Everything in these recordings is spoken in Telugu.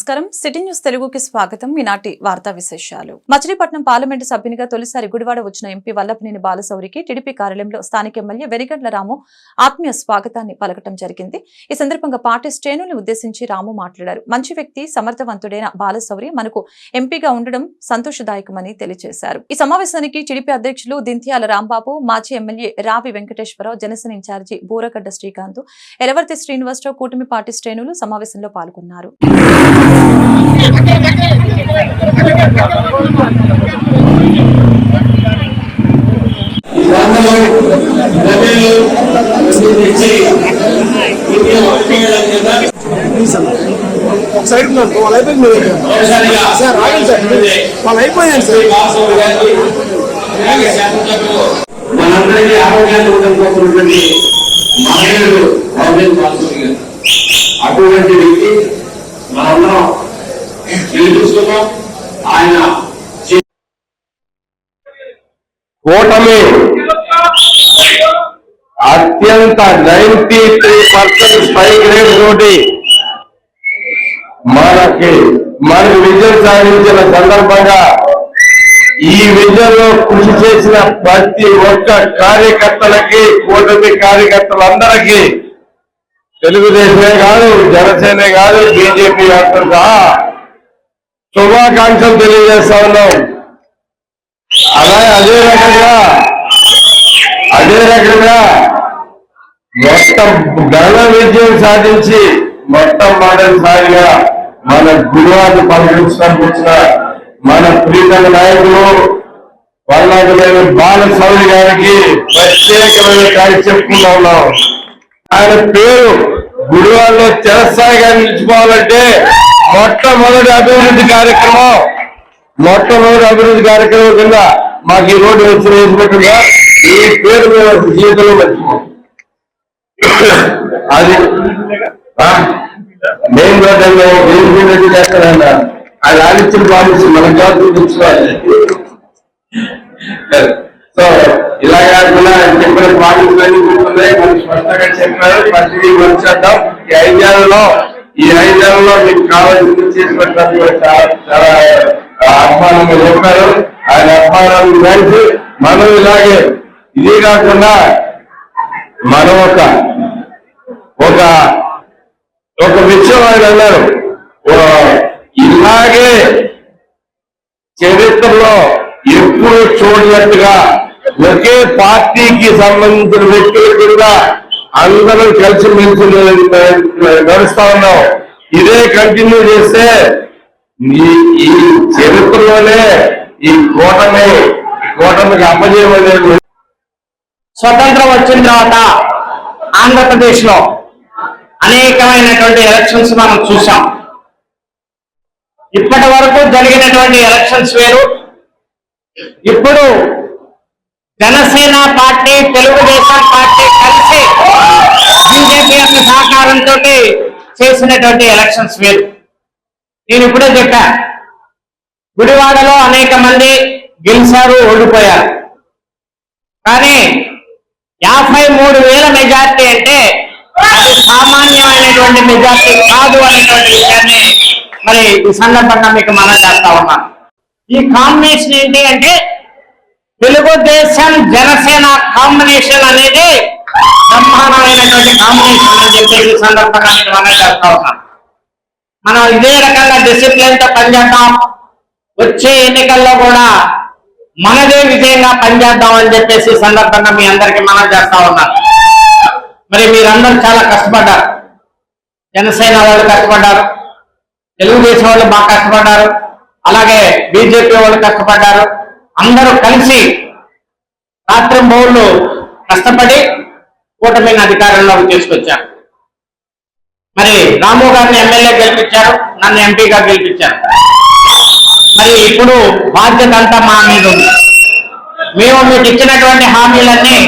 నమస్కారం సిటీ న్యూస్ తెలుగుకి స్వాగతం. ఈనాటి వార్తా విశేషాలు. మచిలీపట్నం పార్లమెంటు సభ్యునిగా తొలిసారి గుడివాడ వచ్చిన ఎంపీ వల్లభనేని బాలశౌరికి టీడీపీ కార్యాలయంలో స్థానిక ఎమ్మెల్యే వెనిగండ్ల రాము ఆత్మీయ స్వాగతాన్ని పలకటం జరిగింది. ఈ సందర్భంగా పార్టీ శ్రేణులను ఉద్దేశించి రాము మాట్లాడారు. మంచి వ్యక్తి, సమర్థవంతుడైన బాలశౌరి మనకు ఎంపీగా ఉండడం సంతోషదాయకమని తెలియజేశారు. ఈ సమావేశానికి టీడీపీ అధ్యక్షులు దింత్యాల రాంబాబు, మాజీ ఎమ్మెల్యే రావి వెంకటేశ్వరరావు, జనసేన ఇన్ఛార్జి బూరగడ్డ శ్రీకాంత్, ఎలవర్తి శ్రీనివాసరావు, కూటమి పార్టీ శ్రేణులు సమావేశంలో పాల్గొన్నారు. సైడ్ వాళ్ళు అయిపోయింది సార్, రాగండి సార్, వాళ్ళు అయిపోయాను సార్. మనందరికీ ఆరోగ్యాన్ని ఉండడం కోరుకున్నటువంటి మహనీయుడు అటువంటి వ్యక్తి మనందరం గెలిపిస్తున్నాం. ఆయన కూటమి అత్యంత 93% స్పైక్ రేట్ తోటి మనకు విజయం సాధించిన సందర్భంగా ఈ విజయంలో కృషి చేసిన ప్రతి ఒక్క కార్యకర్తలకి, కూటమి కార్యకర్తలందరికీ, తెలుగుదేశమే కాదు, జనసేనే కాదు, బీజేపీ సహా శుభాకాంక్షలు తెలియజేస్తా ఉన్నాం. అదే రకంగా మొత్తం ఘన విజయం సాధించి మొట్టమొదటిసారిగా మన గురువాన్ని పలకరించడానికి వచ్చిన మన ప్రీతమ నాయకులు వల్లభనేని బాలశౌరి గారికి ప్రత్యేకమైన కార్యం చెప్పుకుంటా ఉన్నాం. ఆయన పేరు గుడివాడలో చిరస్థాయిగా నిలిచిపోవాలంటే మొట్టమొదటి అభివృద్ధి కార్యక్రమం కింద మాకు ఈ రోడ్డు వచ్చి వేసినట్టుగా ఈ పేరు మేము జీవితంలో మర్చిపోం. అది మెయిన్ రోడ్డు చేస్తారన్న అది ఆలోచన బాగుంది, మన జాబ్ తెచ్చుకోవాలి. సో ఇలా కాకుండా చెప్పిన పాటించాలని గుర్తున్నాయి, మనకి స్పష్టంగా చెప్పినారు. ప్రతి వచ్చేద్దాం. ఈ 5 నెలల్లో మీకు కావాల్సింది చేసి పెట్టడానికి చాలా అభిమానంగా చెప్పారు. ఆయన అభిమానాన్ని కలిసి మనం ఇలాగే ఇది కాకుండా మనం ఒక విషయం ఆయన అన్నారు, ఇలాగే చరిత్రలో ఎప్పుడు చూడనట్టుగా ఒకే పార్టీకి సంబంధించిన వ్యక్తుల కింద అందరూ కలిసిమెలిసి నడుస్తా ఉన్నాం. ఇదే కంటిన్యూ చేస్తే ఈ చరిత్రలోనే ఈ కూటమికి అపజయం అనేది. స్వతంత్రం వచ్చిన తర్వాత ఆంధ్రప్రదేశ్ లో అనేకమైనటువంటి ఎలక్షన్స్ మనం చూసాం. ఇప్పటి వరకు జరిగినటువంటి ఎలక్షన్స్ వేరు. ఇప్పుడు జనసేన పార్టీ, తెలుగుదేశం పార్టీ కలిసి బీజేపీ యొక్క సహకారంతో చేసినటువంటి ఎలక్షన్స్ వేరు. నేను ఇప్పుడే చెప్పా, గుడివాడలో అనేక మంది గెలిచారు, ఓడిపోయారు. కానీ 53,000 మెజార్టీ అంటే అది సామాన్యమైనటువంటి మెజార్టీ కాదు అనేటువంటి విషయాన్ని మరి ఈ సందర్భంగా మీకు మనం చేస్తా ఉన్నాను. ఈ కాంబినేషన్ ఏంటి అంటే తెలుగుదేశం జనసేన కాంబినేషన్ అనేది బ్రహ్మాండమైనటువంటి కాంబినేషన్ అని చెప్పేసి ఈ సందర్భంగా మీకు మనం చేస్తా ఉన్నాం. మనం ఇదే రకంగా డిసిప్లిన్ తో పనిచేద్దాం. వచ్చే ఎన్నికల్లో కూడా మనదే విజయంగా పనిచేద్దాం అని చెప్పేసి సందర్భంగా మీ అందరికీ మనం చేస్తా ఉన్నాం. మరి మీరందరూ చాలా కష్టపడ్డారు. జనసేన వాళ్ళు కష్టపడ్డారు, తెలుగుదేశం వాళ్ళు బాగా కష్టపడ్డారు, అలాగే బీజేపీ వాళ్ళు కష్టపడ్డారు. అందరూ కలిసి రాత్రింబౌళ్ళు కష్టపడి కూటమిని అధికారంలోకి తీసుకొచ్చారు. మరి రాము గారిని ఎమ్మెల్యే గెలిపించారు, నన్ను ఎంపీగా గెలిపించారు. మరి ఇప్పుడు బాధ్యత అంతా మా మీద ఉంది. మేము మీకు ఇచ్చినటువంటి హామీలన్నీ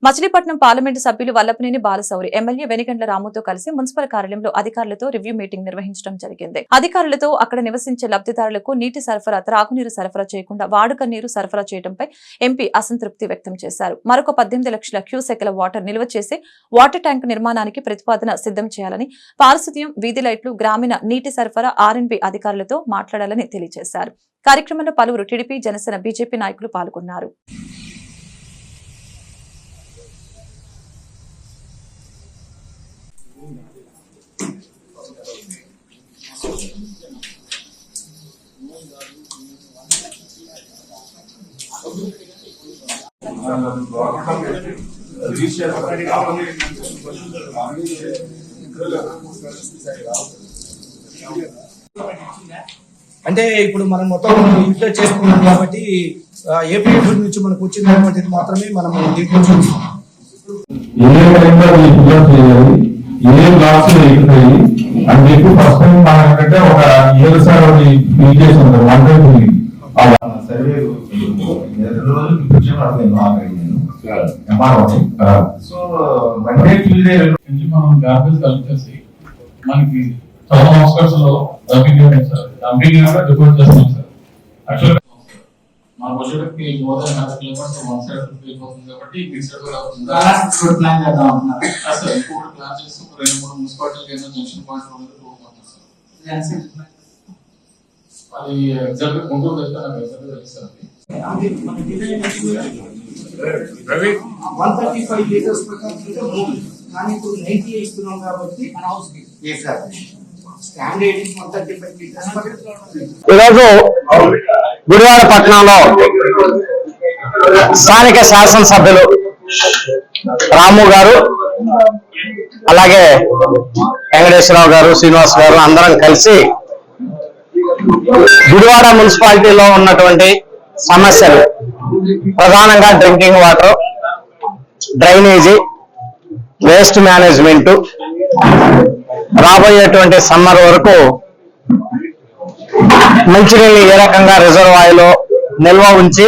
మచిలీపట్నం పార్లమెంటు సభ్యులు వల్లభనేని బాలశౌరి ఎమ్మెల్యే వెనిగండ్ల రాముతో కలిసి మున్సిపల్ కార్యాలయంలో అధికారులతో రివ్యూ మీటింగ్ నిర్వహించడం జరిగింది. అధికారులతో అక్కడ నివసించే లబ్ధిదారులకు నీటి సరఫరా, త్రాగునీరు సరఫరా చేయకుండా వాడుక నీరు సరఫరా చేయడంపై ఎంపీ అసంతృప్తి వ్యక్తం చేశారు. మరొక 18 లక్షల క్యూసెక్ల వాటర్ నిల్వ చేసి వాటర్ ట్యాంక్ నిర్మాణానికి ప్రతిపాదన సిద్ధం చేయాలని, పారిశుద్ధ్యం, వీధి లైట్లు, గ్రామీణ నీటి సరఫరా, ఆర్ఎన్బి అధికారులతో మాట్లాడాలని తెలియజేశారు. కార్యక్రమంలో పలువురు టీడీపీ, జనసేన, బీజేపీ నాయకులు పాల్గొన్నారు. అంటే ఇప్పుడు మనం మొత్తం ఇంట్లో చేసుకున్నాం కాబట్టి ఏపీ నుంచి మనకు వచ్చినటువంటిది మాత్రమే మనం దీంట్లో చూస్తాం. అని చెప్పి ఫస్ట్ టైం మనకంటే ఒక 7 సార్లు ఫీల్ చేసి ఉంటారు. 1 టైం సర్వే 2 రోజులు సో మండే ట్యూస్డే నుంచి మనం గ్రాఫిక్స్ కలెక్ట్ చేసి మనకి చాలా ఆస్కర్స్ లో డంపింగ్ కూడా డిపోర్ట్ చేస్తున్నాం సార్. యాక్చువల్గా మా బడ్జెట్ కి more than 100 kilometres one side వెళ్ళిపోతుంది కాబట్టి ఈ సైడ్ కూడా అవుతుంది. ప్లాన్ చేద్దాం అంటున్నారు సార్. ఇంకోటి ప్లాన్ చేసి 2-3 మున్సిపాలిటీకి ఏదైనా జంక్షన్ పాయింట్ పోతున్నాం సార్. అది ఎగ్జాక్ట్ గుంటూరు వెళ్తే నాకు ఎగ్జాక్ట్ తెలుస్తుంది. 135 లీటర్స్ కానీ ఇప్పుడు 90 ఇస్తున్నాం కాబట్టి ఈరోజు గుడివాడ పట్టణంలో స్థానిక శాసనసభ్యులు రాము గారు, అలాగే వెంకటేశ్వరరావు గారు, శ్రీనివాస్ గారు అందరం కలిసి గుడివాడ మున్సిపాలిటీలో ఉన్నటువంటి సమస్యలు, ప్రధానంగా drinking water, drainage, waste management, రాబోయేటువంటి సమ్మర్ వరకు మంచినీళ్ళు ఏ రకంగా రిజర్వాయర్లో నిల్వ ఉంచి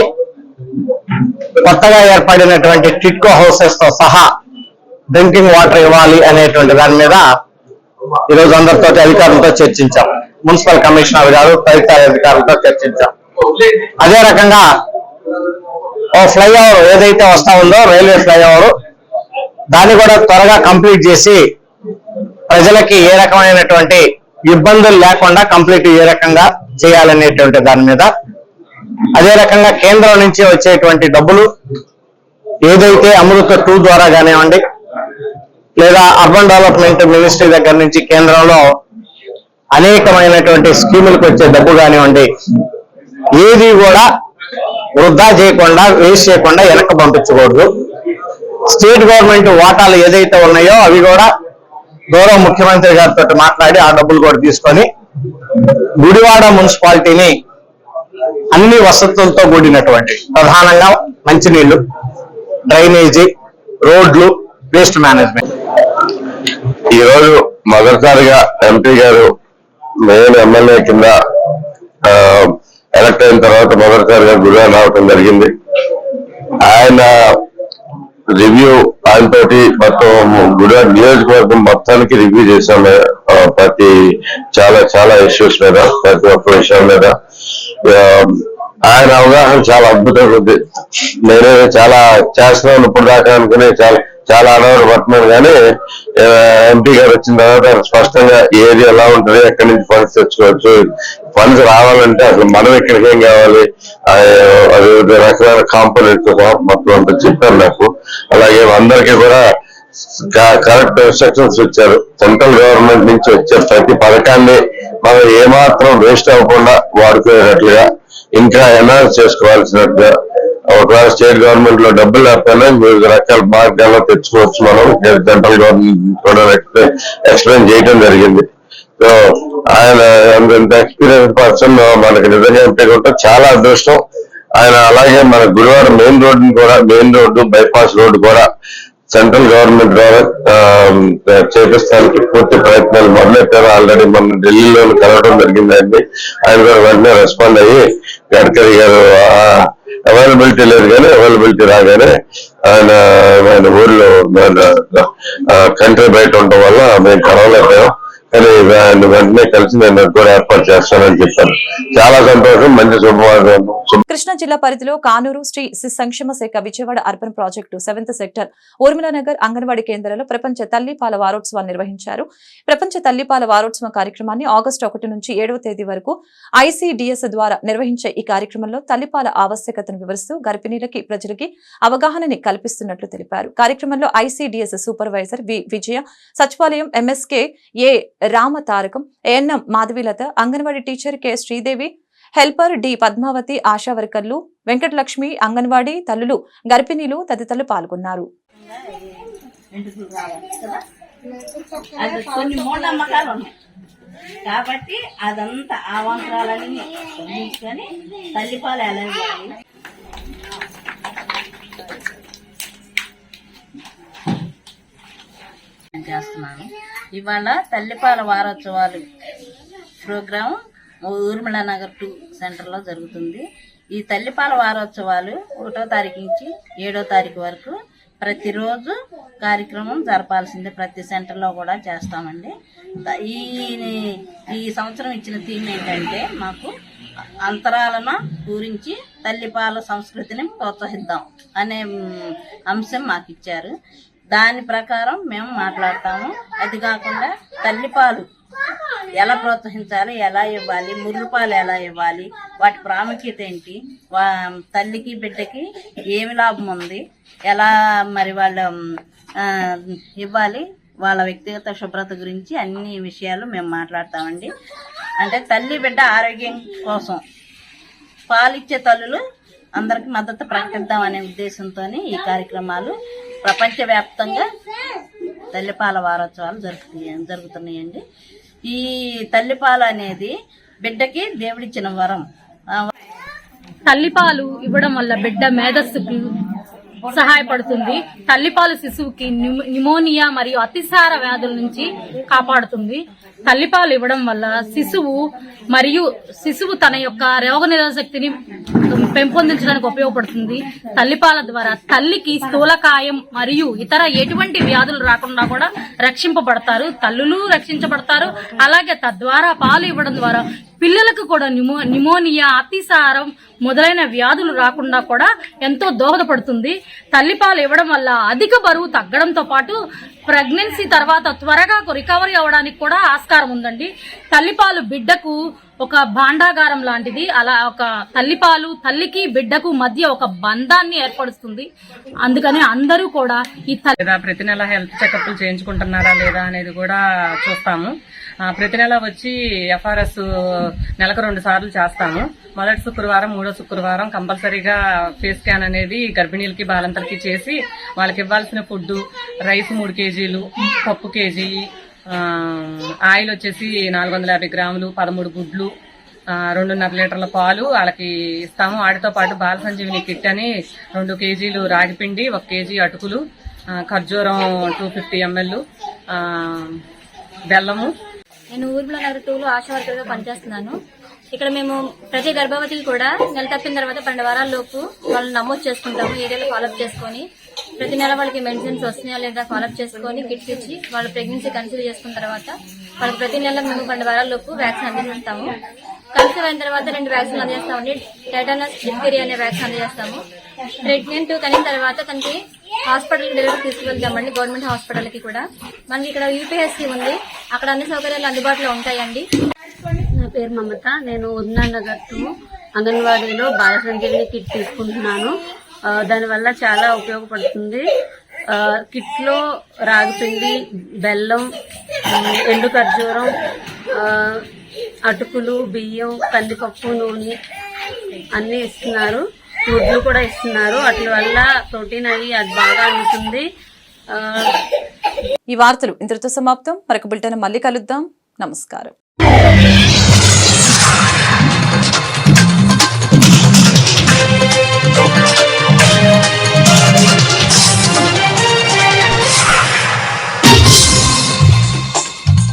కొత్తగా ఏర్పడినటువంటి టిట్కో హౌసెస్ తో సహా డ్రింకింగ్ వాటర్ ఇవ్వాలి అనేటువంటి దాని మీద ఈరోజు అందరితో అధికారులతో చర్చించాం. మున్సిపల్ కమిషనర్ గారు, తదితర అధికారులతో చర్చించాం. అదే రకంగా ఓ ఫ్లైఓవర్ ఏదైతే వస్తా ఉందో రైల్వే ఫ్లైఓవర్, దాన్ని కూడా త్వరగా కంప్లీట్ చేసి ప్రజలకి ఏ రకమైనటువంటి ఇబ్బందులు లేకుండా కంప్లీట్ ఏ రకంగా చేయాలనేటువంటి దాని మీద, అదే రకంగా కేంద్రం నుంచి వచ్చేటువంటి డబ్బులు ఏదైతే అమృత 2 ద్వారా కానివ్వండి, లేదా అర్బన్ డెవలప్మెంట్ మినిస్ట్రీ దగ్గర నుంచి కేంద్రంలో అనేకమైనటువంటి స్కీములకు వచ్చే డబ్బు కానివ్వండి, ఏది కూడా వృధా చేయకుండా, వేస్ట్ చేయకుండా వెనక్కి పంపించకూడదు. స్టేట్ గవర్నమెంట్ వాటాలు ఏదైతే ఉన్నాయో అవి కూడా గౌరవ ముఖ్యమంత్రి గారితో మాట్లాడి ఆ డబ్బులు కూడా తీసుకొని గుడివాడ మున్సిపాలిటీని అన్ని వసతులతో కూడినటువంటి, ప్రధానంగా మంచినీళ్లు, డ్రైనేజీ, రోడ్లు, వేస్ట్ మేనేజ్మెంట్. ఈ రోజు మొదటిసారిగా ఎంపీ గారు మెయిన్ ఎమ్మెల్యే కింద ఎలక్ట్ అయిన తర్వాత మొదటిసారిగా గుడివాడ రావటం జరిగింది. ఆయన రివ్యూ ఆయనతోటి మొత్తం గుడివాడ నియోజకవర్గం మొత్తానికి రివ్యూ చేశాము. చాలా ఇష్యూస్ మీద, ప్రతి ఒక్క విషయం మీద ఆయన అవగాహన చాలా అద్భుతంగా ఉంది. నేనే చాలా చేస్తున్నాను ఇప్పుడు దాకా అనుకుని చాలా అడవులు పడుతున్నాను, కానీ ఎంపీ గారు వచ్చిన తర్వాత స్పష్టంగా ఏరియా ఎలా ఉంటుంది, ఎక్కడి నుంచి ఫండ్స్ తెచ్చుకోవచ్చు, ఫండ్స్ రావాలంటే అసలు మనం ఇక్కడికి ఏం కావాలి, అది రకరకాల కాంపోనెంట్స్ మొత్తం అంతా చెప్పారు నాకు. అలాగే అందరికీ కూడా కరెక్ట్ ఇన్స్ట్రక్షన్స్ ఇచ్చారు. సెంట్రల్ గవర్నమెంట్ నుంచి వచ్చే ప్రతి పథకాన్ని మనం ఏమాత్రం వేస్ట్ అవ్వకుండా వాడుకునేటట్లుగా, ఇంకా ఎన్హాన్స్ చేసుకోవాల్సినట్టుగా, ఒకవేళ స్టేట్ గవర్నమెంట్ లో డబ్బులు లేకపోయినా వివిధ రకాల మార్గాల్లో తెచ్చుకోవచ్చు. మనం సెంట్రల్ గవర్నమెంట్ కూడా ఎక్స్ప్లెయిన్ చేయడం జరిగింది. సో ఆయన ఎంత ఎక్స్పీరియన్స్ పర్సన్ మనకి నిజంగా ఎంపీ ఉంటే చాలా అదృష్టం ఆయన. అలాగే మన Gudivada main road bypass road కూడా సెంట్రల్ గవర్నమెంట్ ద్వారా చేపిస్తానికి పూర్తి ప్రయత్నాలు మొదలెట్టారు. ఆల్రెడీ మొన్న ఢిల్లీలో కలవడం జరిగిందండి. ఆయన కూడా వెంటనే రెస్పాండ్ అయ్యి గడ్కరీ గారు అవైలబిలిటీ లేదు, కానీ అవైలబిలిటీ రాగానే ఆయన ఊర్లో కంట్రీ బయట ఉండటం వల్ల మేము కలవలేకపోయాం. కానీ వెంటనే కలిసి నేను కూడా ఏర్పాటు చేస్తానని చెప్పాను. చాలా సంతోషం, మంచి శుభవార్త. కృష్ణా జిల్లా పరిధిలో కానూరు శ్రీ సంక్షేమ శాఖ Vijayawada urban project 7th sector Urmilanagar anganwadi కేంద్రాల్లో ప్రపంచ తల్లిపాల వారోత్సవాలు నిర్వహించారు. ప్రపంచ తల్లిపాల వారోత్సవం కార్యక్రమాన్ని ఆగస్టు 1 నుంచి 7వ తేదీ వరకు ICDS ద్వారా నిర్వహించే ఈ కార్యక్రమంలో తల్లిపాల ఆవశ్యకతను వివరిస్తూ గర్భిణీలకి ప్రజలకి అవగాహనని కల్పిస్తున్నట్లు తెలిపారు. కార్యక్రమంలో ICDS సూపర్వైజర్ వి విజయ, సచివాలయం MSK A Ramatarakam, ANM Madhavilatha, anganwadi teacher K Sridevi, helper D Padmavathi, ASHA వర్కర్లు, వెంకటలక్ష్మి, అంగన్వాడీ తల్లులు, గర్భిణీలు తదితరులు పాల్గొన్నారు. కొన్ని మూఢనమ్మకాలు ఉన్నాయి కాబట్టి అదంతా ఆ వంకరాలన్నీ తొలగించుకొని తల్లిపాలు ఎలా ఇవ్వాలి, చేస్తున్నాను. ఇవాళ తల్లిపాల వారోత్సవాలు ప్రోగ్రాం ఊర్మిళానగర్ 2 సెంటర్లో జరుగుతుంది. ఈ తల్లిపాల వారోత్సవాలు 1వ తారీఖు నుంచి 7వ తారీఖు వరకు ప్రతిరోజు కార్యక్రమం జరపాల్సిందే. ప్రతి సెంటర్లో కూడా చేస్తామండి. ఈ సంవత్సరం ఇచ్చిన థీమ్ ఏంటంటే మాకు అంతరాలను పూరించి తల్లిపాల సంస్కృతిని ప్రోత్సహిద్దాం అనే అంశం మాకు ఇచ్చారు. దాని ప్రకారం మేము మాట్లాడతాము. అది కాకుండా తల్లిపాలు ఎలా ప్రోత్సహించాలి, ఎలా ఇవ్వాలి, ముర్రుపాలు ఎలా ఇవ్వాలి, వాటి ప్రాముఖ్యత ఏంటి, తల్లికి బిడ్డకి ఏమి లాభం ఉంది, ఎలా మరి వాళ్ళ ఇవ్వాలి, వాళ్ళ వ్యక్తిగత శుభ్రత గురించి అన్ని విషయాలు మేము మాట్లాడతామండి. అంటే తల్లి బిడ్డ ఆరోగ్యం కోసం పాలిచ్చే తల్లులు అందరికి మద్దతు ప్రకటిద్దాం అనే ఉద్దేశంతో ఈ కార్యక్రమాలు ప్రపంచవ్యాప్తంగా తల్లిపాల వారోత్సవాలు జరుగుతున్నాయండి. ఈ తల్లిపాలు అనేది బిడ్డకి దేవుడిచ్చిన వరం. తల్లిపాలు ఇవ్వడం వల్ల బిడ్డ మేధస్సుకు సహాయపడుతుంది. తల్లిపాలు శిశువుకి న్యూమోనియా మరియు అతిసార వ్యాధుల నుంచి కాపాడుతుంది. తల్లిపాలు ఇవ్వడం వల్ల శిశువు తన యొక్క రోగనిరోధక శక్తిని పెంపొందించడానికి ఉపయోగపడుతుంది. తల్లిపాల ద్వారా తల్లికి స్థూలకాయం మరియు ఇతర ఎటువంటి వ్యాధులు రాకుండా కూడా రక్షింపబడతారు. తల్లులు రక్షించబడతారు. అలాగే తద్వారా పాలు ఇవ్వడం ద్వారా పిల్లలకు కూడా న్యూమోనియా, అతిసారం మొదలైన వ్యాధులు రాకుండా కూడా ఎంతో దోహదపడుతుంది. తల్లిపాలు ఇవ్వడం వల్ల అధిక బరువు తగ్గడంతో పాటు ప్రెగ్నెన్సీ తర్వాత త్వరగా రికవరీ అవడానికి కూడా ఆస్కారం ఉందండి. తల్లిపాలు బిడ్డకు ఒక భాండాగారం లాంటిది. అలా ఒక తల్లిపాలు తల్లికి బిడ్డకు మధ్య ఒక బంధాన్ని ఏర్పరుస్తుంది. అందుకని అందరూ కూడా ప్రతి నెల హెల్త్ చెకప్లు చేయించుకుంటున్నారా లేదా అనేది కూడా చూస్తాము. ప్రతి నెల వచ్చి FRS నెలకు 2 సార్లు చేస్తాము. మొదటి శుక్రవారం, 3వ శుక్రవారం కంపల్సరీగా ఫేస్ స్కాన్ అనేది గర్భిణీలకి బాలంతలకి చేసి వాళ్ళకి ఇవ్వాల్సిన ఫుడ్, రైస్ 3 కేజీలు, పప్పు కేజీ, ఆయిల్ వచ్చేసి 450 గ్రాములు, 13 గుడ్లు, 2.5 లీటర్ల పాలు వాళ్ళకి ఇస్తాము. వాటితో పాటు బాల సంజీవిని కిట్ అని 2 కేజీలు రాగిపిండి, 1 కేజీ అటుకులు, ఖర్జూరం 250 ml, బెల్లము. నేను ఊర్మిళానగర్ 2లో ఆశా వర్కర్గా పనిచేస్తున్నాను. ఇక్కడ మేము ప్రతి గర్భవతికి కూడా నెల తప్పిన తర్వాత 12 వారాల లోపు వాళ్ళని నమోదు చేసుకుంటాము. ఏరియాలో ఫాలోఅప్ చేసుకుని ప్రతి నెల వాళ్ళకి మెడిసిన్స్ వస్తున్నాయా లేదా ఫాలోఅప్ చేసుకుని కిట్స్ ఇచ్చి వాళ్ళు ప్రెగ్నెన్సీ కన్సీవ్ చేసుకున్న తర్వాత వాళ్ళకి ప్రతి నెల మేము 12 వారాల లోపు వ్యాక్సిన్ అందిస్తాము. కన్సీవ్ అయిన తర్వాత 2 వ్యాక్సిన్లు అందజేస్తామండి. టెటనస్, డిప్తీరియా అనే వ్యాక్సిన్ అందజేస్తాము. ప్రెగ్నెంట్ కలిగిన తర్వాత తనకి హాస్పిటల్కి డెలివరీ తీసుకువెళ్తామండి. గవర్నమెంట్ హాస్పిటల్కి కూడా. మనకి ఇక్కడ UPSC ఉంది. అక్కడ అన్ని సౌకర్యాలు అందుబాటులో ఉంటాయండి. నా పేరు మమత. నేను ఊర్మిళానగర్ 2 అంగన్వాడీలో బాల సంజీవిని కిట్ తీసుకుంటున్నాను. దానివల్ల చాలా ఉపయోగపడుతుంది. కిట్ లో రాగిపిండి, బెల్లం, ఎండు ఖర్జూరం, అటుకులు, బియ్యం, కందిపప్పు, నూనె అన్ని ఇస్తున్నారు. గుడ్లు కూడా ఇస్తున్నారు. వాటి వల్ల ప్రోటీన్ అది బాగా అందుతుంది. ఈ వార్తలు ఇంతటితో సమాప్తం. మరొక బులెటిన్ మళ్ళీ కలుద్దాం. నమస్కారం.